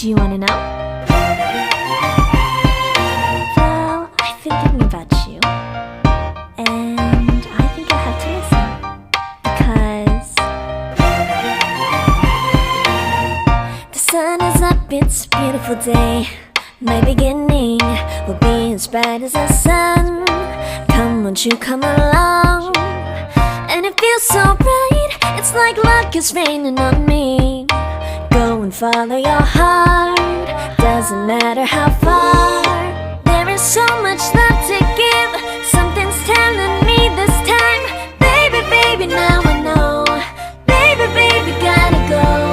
Do you wanna know? Well, I've been thinking about you, and I think you'll have to listen, because the sun is up, it's a beautiful day. My beginning will be as bright as the sun. Come, won't you come along? And it feels so bright, it's like luck is raining on me. Go and follow your heart, doesn't matter how far. There is so much love to give, something's telling me this time. Baby, baby, now I know. Baby, baby, gotta go.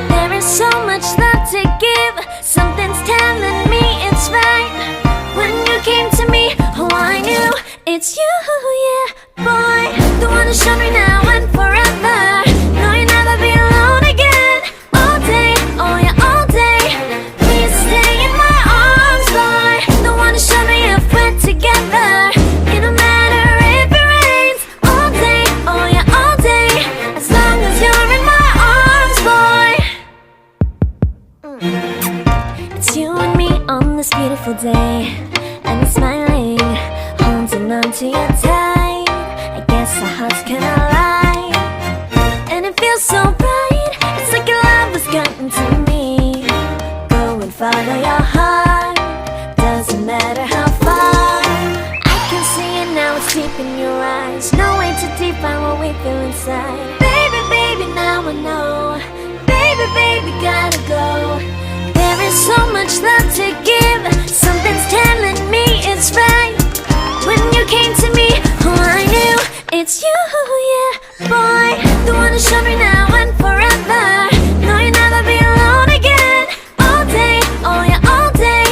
There is so much love to give, something's telling me it's right. When you came to me, oh I knew it's you, yeah, boy. The one who showed me now and forever. No, you'll never be alone again. All day, oh yeah, all day. Please stay in my arms, boy. The one who showed me if we're together. It don't matter if it rains. All day, oh yeah, all day. As long as you're in my arms, boy. It's you and me on this beautiful day, and it's smiling, holding on to you tight. I guess our hearts cannot lie, and it feels so bright. It's like your love has gotten to me. Go and follow your heart, doesn't matter how far. I can see it now, it's deep in your eyes. No way to define what we feel inside. Baby, baby, now I know. Baby, baby, gotta go. There is so much love to give, something's telling me it's right. When you came to me, oh I knew it's you, yeah, boy. The one who showed me now and forever. No, you'll never be alone again. All day, oh yeah, all day.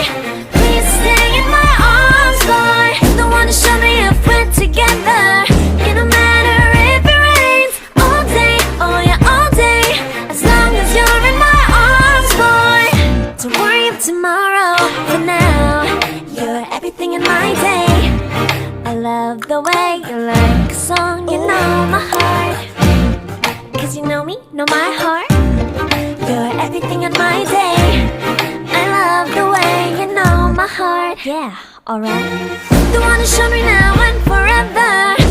Please stay in my arms, boy. The one who showed me if we're together. It don't matter if it rains. All day, oh yeah, all day. As long as you're in my arms, boy. Don't worry of tomorrow, for now you're everything in my day. I love the way you like a song, you know my heart. Cause you know me, know my heart. You're everything in my day. I love the way you know my heart. Yeah, alright. The one who showed me now and forever.